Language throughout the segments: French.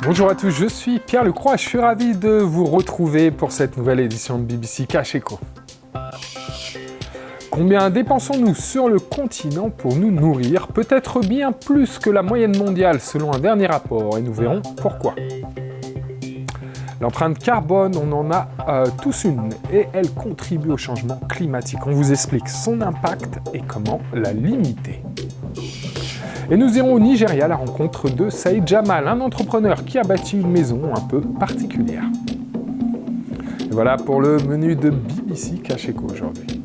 Bonjour à tous, je suis Pierre Lecroix, je suis ravi de vous retrouver pour cette nouvelle édition de BBC Cash Echo. Combien dépensons-nous sur le continent pour nous nourrir? Peut-être bien plus que la moyenne mondiale selon un dernier rapport, et nous verrons pourquoi. L'empreinte carbone, on en a tous une, et elle contribue au changement climatique. On vous explique son impact et comment la limiter. Et nous irons au Nigeria à la rencontre de Saïd Jamal, un entrepreneur qui a bâti une maison un peu particulière. Et voilà pour le menu de BBC Cash Echo aujourd'hui.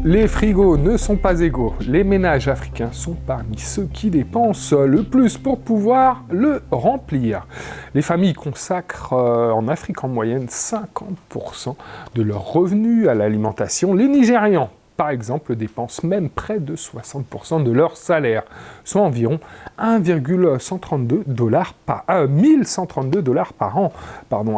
Les frigos ne sont pas égaux. Les ménages africains sont parmi ceux qui dépensent le plus pour pouvoir le remplir. Les familles consacrent en Afrique en moyenne 50% de leurs revenus à l'alimentation. Les Nigérians, par exemple, dépensent même près de 60% de leur salaire, soit environ 1132 $ par an.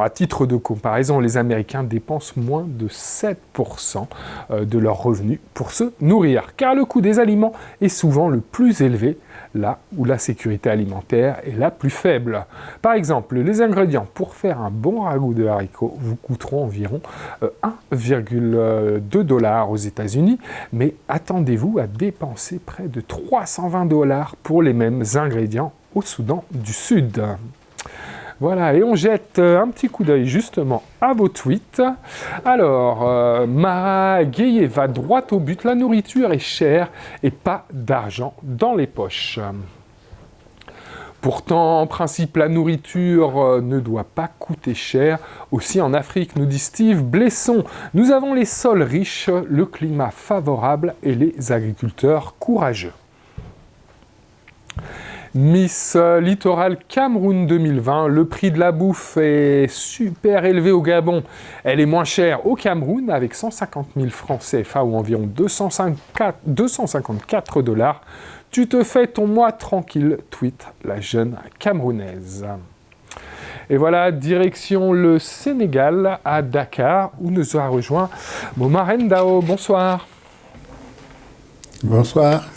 À titre de comparaison, les Américains dépensent moins de 7% de leurs revenus pour se nourrir, car le coût des aliments est souvent le plus élevé là où la sécurité alimentaire est la plus faible. Par exemple, les ingrédients pour faire un bon ragoût de haricots vous coûteront environ 1,2 $ aux États-Unis, mais attendez-vous à dépenser près de 320 $ pour les mêmes ingrédients au Soudan du Sud. Voilà, et on jette un petit coup d'œil justement à vos tweets. Alors, Mara Gueye va droit au but, la nourriture est chère et pas d'argent dans les poches. Pourtant, en principe, la nourriture ne doit pas coûter cher. Aussi en Afrique, nous dit Steve Blesson, nous avons les sols riches, le climat favorable et les agriculteurs courageux. Miss Littoral Cameroun 2020, le prix de la bouffe est super élevé au Gabon. Elle est moins chère au Cameroun avec 150 000 francs CFA ou environ 254 $. Tu te fais ton mois tranquille, tweet la jeune Camerounaise. Et voilà, direction le Sénégal, à Dakar, où nous a rejoint Momar Ndao. Bonsoir. Bonsoir.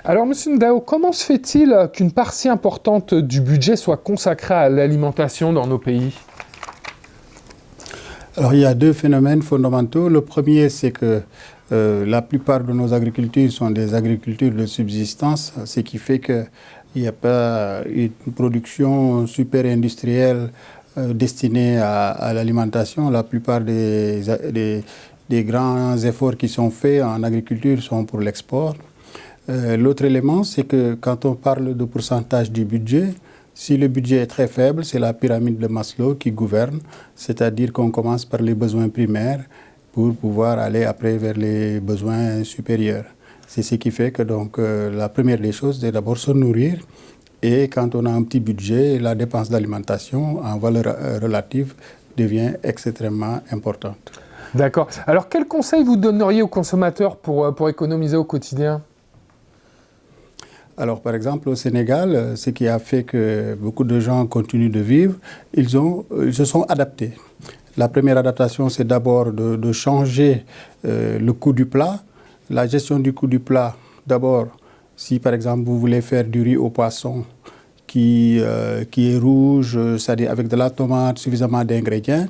Alors, Monsieur Ndao, comment se fait-il qu'une part si importante du budget soit consacrée à l'alimentation dans nos pays? Alors, il y a deux phénomènes fondamentaux. Le premier, c'est que la plupart de nos agricultures sont des agricultures de subsistance, ce qui fait qu'il n'y a pas une production super industrielle destinée à l'alimentation. La plupart des grands efforts qui sont faits en agriculture sont pour l'export. L'autre élément, c'est que quand on parle de pourcentage du budget, si le budget est très faible, c'est la pyramide de Maslow qui gouverne, c'est-à-dire qu'on commence par les besoins primaires pour pouvoir aller après vers les besoins supérieurs. C'est ce qui fait que donc, la première des choses, c'est d'abord se nourrir. Et quand on a un petit budget, la dépense d'alimentation en valeur relative devient extrêmement importante. D'accord. Alors, quel conseil vous donneriez aux consommateurs pour économiser au quotidien ? Alors, par exemple, au Sénégal, ce qui a fait que beaucoup de gens continuent de vivre, ils se sont adaptés. La première adaptation, c'est d'abord de changer le coût du plat. La gestion du coût du plat, d'abord, si par exemple vous voulez faire du riz au poisson qui est rouge, c'est-à-dire avec de la tomate, suffisamment d'ingrédients,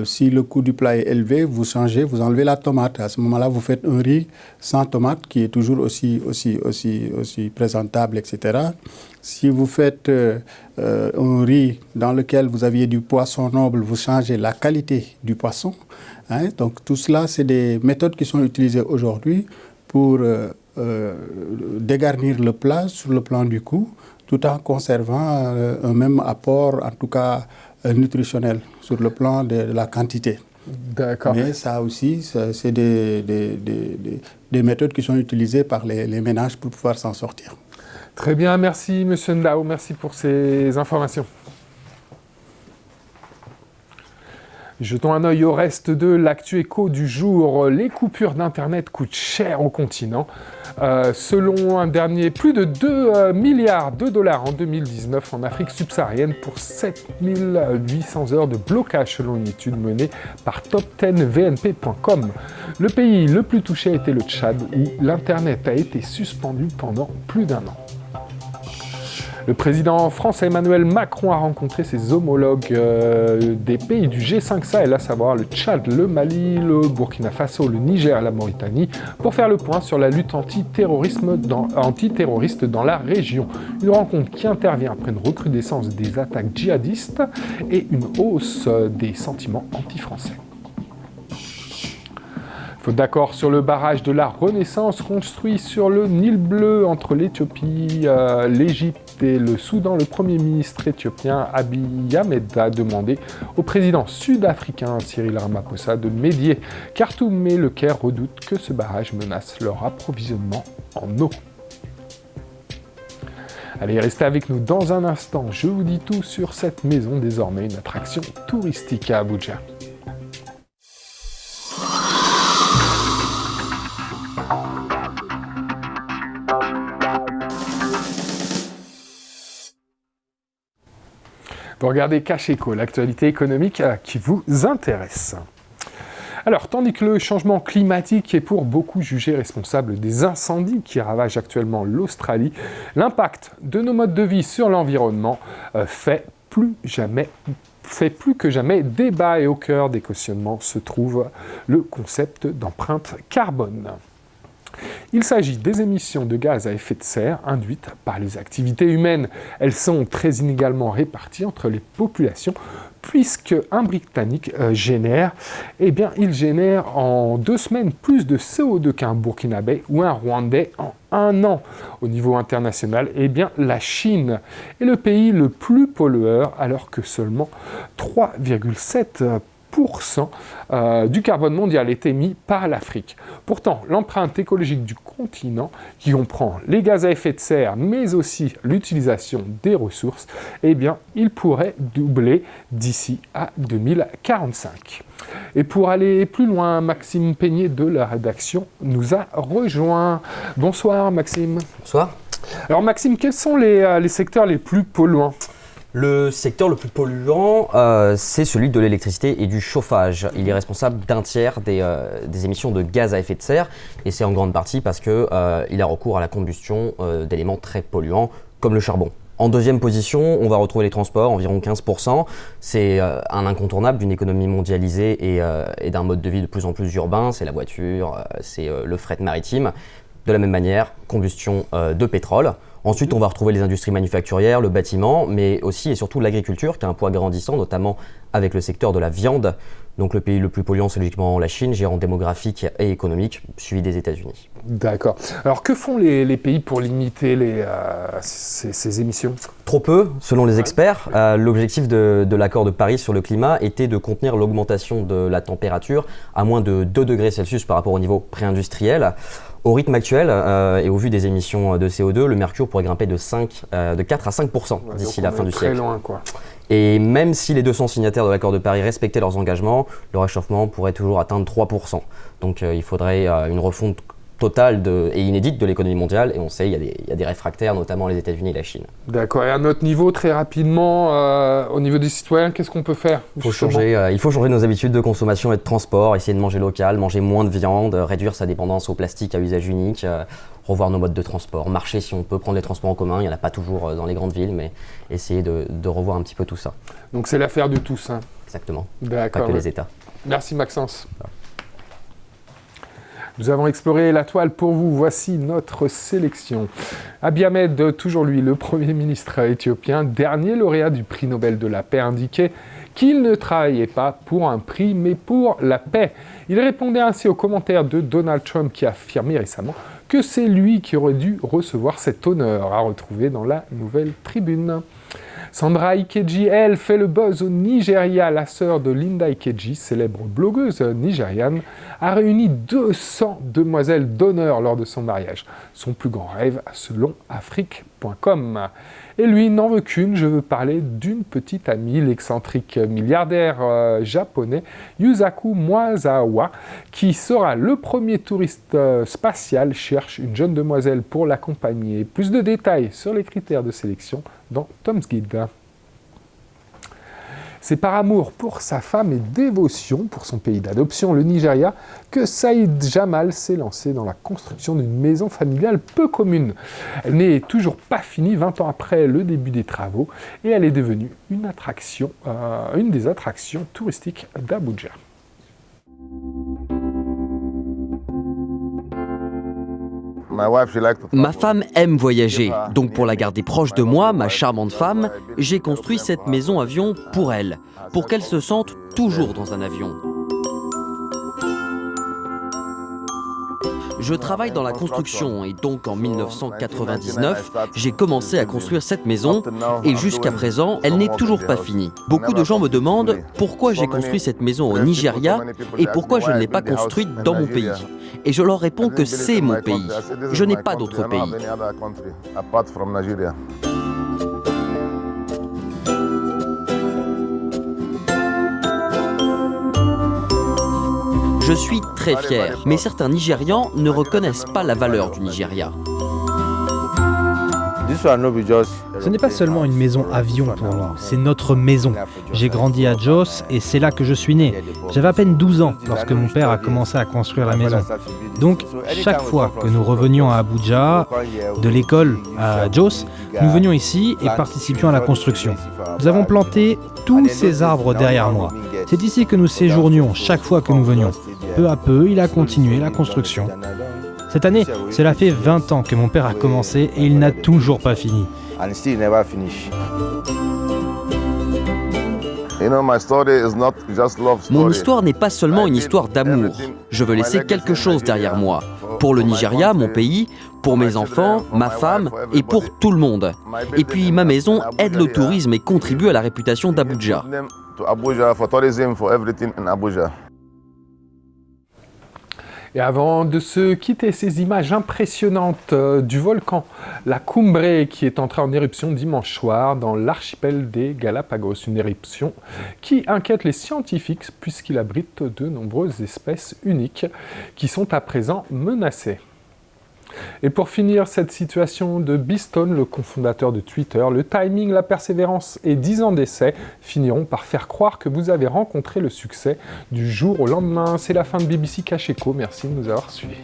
si le coût du plat est élevé, vous changez, vous enlevez la tomate. À ce moment-là, vous faites un riz sans tomate qui est toujours aussi présentable, etc. Si vous faites un riz dans lequel vous aviez du poisson noble, vous changez la qualité du poisson. Donc tout cela, c'est des méthodes qui sont utilisées aujourd'hui pour dégarnir le plat sur le plan du coût, tout en conservant un même apport, en tout cas nutritionnel, sur le plan de la quantité. D'accord. Mais ça aussi, c'est des méthodes qui sont utilisées par les ménages pour pouvoir s'en sortir. Très bien, merci Monsieur Ndao, merci pour ces informations. Jetons un œil au reste de l'actu éco du jour. Les coupures d'Internet coûtent cher au continent. Selon un dernier, plus de 2 milliards de dollars en 2019 en Afrique subsaharienne pour 7800 heures de blocage selon une étude menée par top10vnp.com. Le pays le plus touché a été le Tchad où l'Internet a été suspendu pendant plus d'1 an. Le président français Emmanuel Macron a rencontré ses homologues des pays du G5 Sahel, à savoir le Tchad, le Mali, le Burkina Faso, le Niger et la Mauritanie, pour faire le point sur la lutte antiterroriste dans la région. Une rencontre qui intervient après une recrudescence des attaques djihadistes et une hausse des sentiments anti-français. Faute d'accord sur le barrage de la Renaissance construit sur le Nil bleu entre l'Éthiopie, l'Égypte et le Soudan, le Premier ministre éthiopien Abiy Ahmed a demandé au président sud-africain Cyril Ramaphosa de médier. Khartoum et le Caire redoutent que ce barrage menace leur approvisionnement en eau. Allez, restez avec nous dans un instant. Je vous dis tout sur cette maison, désormais une attraction touristique à Abuja. Vous regardez Cash Echo, l'actualité économique qui vous intéresse. Alors, tandis que le changement climatique est pour beaucoup jugé responsable des incendies qui ravagent actuellement l'Australie, l'impact de nos modes de vie sur l'environnement fait plus que jamais débat, et au cœur des questionnements se trouve le concept d'empreinte carbone. Il s'agit des émissions de gaz à effet de serre induites par les activités humaines. Elles sont très inégalement réparties entre les populations, puisque un Britannique génère en 2 semaines plus de CO2 qu'un Burkinabé ou un Rwandais en 1 an. Au niveau international, la Chine est le pays le plus pollueur, alors que seulement 3,7% du carbone mondial est émis par l'Afrique. Pourtant, l'empreinte écologique du continent, qui comprend les gaz à effet de serre, mais aussi l'utilisation des ressources, il pourrait doubler d'ici à 2045. Et pour aller plus loin, Maxime Peignet de la rédaction nous a rejoint. Bonsoir Maxime. Bonsoir. Alors Maxime, quels sont les secteurs les plus polluants ? Le secteur le plus polluant, c'est celui de l'électricité et du chauffage. Il est responsable d'1 tiers des émissions de gaz à effet de serre, et c'est en grande partie parce qu'il a recours à la combustion d'éléments très polluants comme le charbon. En deuxième position, on va retrouver les transports, environ 15%. C'est un incontournable d'une économie mondialisée et d'un mode de vie de plus en plus urbain. C'est la voiture, c'est le fret maritime. De la même manière, combustion de pétrole. Ensuite, on va retrouver les industries manufacturières, le bâtiment, mais aussi et surtout l'agriculture qui a un poids grandissant, notamment avec le secteur de la viande. Donc le pays le plus polluant, c'est logiquement la Chine, gérant démographique et économique, suivi des États-Unis. D'accord. Alors que font les pays pour limiter ces émissions ? Trop peu, selon les experts. L'objectif de l'accord de Paris sur le climat était de contenir l'augmentation de la température à moins de 2 degrés Celsius par rapport au niveau pré-industriel. Au rythme actuel et au vu des émissions de CO2, le mercure pourrait grimper de 4 à 5% d'ici la fin du siècle. Très loin, quoi. Et même si les 200 signataires de l'accord de Paris respectaient leurs engagements, le réchauffement pourrait toujours atteindre 3%. Donc il faudrait une refonte totale et inédite de l'économie mondiale, et on sait il y a des réfractaires, notamment les États-Unis et la Chine. D'accord, et à notre niveau, très rapidement, au niveau des citoyens, qu'est-ce qu'on peut faire ? Il faut changer nos habitudes de consommation et de transport, essayer de manger local, manger moins de viande, réduire sa dépendance au plastique à usage unique, revoir nos modes de transport, marcher si on peut, prendre les transports en commun, il n'y en a pas toujours dans les grandes villes, mais essayer de revoir un petit peu tout ça. Donc c'est l'affaire de tous, hein. Exactement, d'accord, pas que les États. Merci Maxence. Nous avons exploré la toile pour vous, voici notre sélection. Abiy Ahmed, toujours lui, le Premier ministre éthiopien, dernier lauréat du prix Nobel de la paix, indiquait qu'il ne travaillait pas pour un prix, mais pour la paix. Il répondait ainsi aux commentaires de Donald Trump qui a affirmé récemment que c'est lui qui aurait dû recevoir cet honneur, à retrouver dans la Nouvelle Tribune. Sandra Ikeji, elle, fait le buzz au Nigeria. La sœur de Linda Ikeji, célèbre blogueuse nigériane, a réuni 200 demoiselles d'honneur lors de son mariage. Son plus grand rêve, selon Afrique.com. Et lui n'en veut qu'une, je veux parler d'une petite amie, l'excentrique milliardaire japonais Yusaku Maezawa, qui sera le premier touriste spatial, cherche une jeune demoiselle pour l'accompagner. Plus de détails sur les critères de sélection dans Tom's Guide. C'est par amour pour sa femme et dévotion pour son pays d'adoption, le Nigeria, que Saïd Jamal s'est lancé dans la construction d'une maison familiale peu commune. Elle n'est toujours pas finie 20 ans après le début des travaux et elle est devenue une des attractions touristiques d'Abuja. Ma femme aime voyager, donc pour la garder proche de moi, ma charmante femme, j'ai construit cette maison avion pour elle, pour qu'elle se sente toujours dans un avion. Je travaille dans la construction et donc en 1999, j'ai commencé à construire cette maison et jusqu'à présent, elle n'est toujours pas finie. Beaucoup de gens me demandent pourquoi j'ai construit cette maison au Nigeria et pourquoi je ne l'ai pas construite dans mon pays. Et je leur réponds que c'est mon pays. Je n'ai pas d'autre pays. Je suis très fier, mais certains Nigérians ne reconnaissent pas la valeur du Nigeria. Ce n'est pas seulement une maison avion pour nous, c'est notre maison. J'ai grandi à Jos et c'est là que je suis né. J'avais à peine 12 ans lorsque mon père a commencé à construire la maison. Donc, chaque fois que nous revenions à Abuja, de l'école à Jos, nous venions ici et participions à la construction. Nous avons planté tous ces arbres derrière moi. C'est ici que nous séjournions chaque fois que nous venions. Peu à peu, il a continué la construction. Cette année, cela fait 20 ans que mon père a commencé et il n'a toujours pas fini. Mon histoire n'est pas seulement une histoire d'amour. Je veux laisser quelque chose derrière moi. Pour le Nigeria, mon pays, pour mes enfants, ma femme et pour tout le monde. Et puis ma maison aide le tourisme et contribue à la réputation d'Abuja. Et avant de se quitter, ces images impressionnantes du volcan, la Cumbre, qui est entrée en éruption dimanche soir dans l'archipel des Galapagos. Une éruption qui inquiète les scientifiques puisqu'il abrite de nombreuses espèces uniques qui sont à présent menacées. Et pour finir cette situation de Beeston, le cofondateur de Twitter, le timing, la persévérance et 10 ans d'essai finiront par faire croire que vous avez rencontré le succès du jour au lendemain. C'est la fin de BBC Cash Echo. Merci de nous avoir suivis.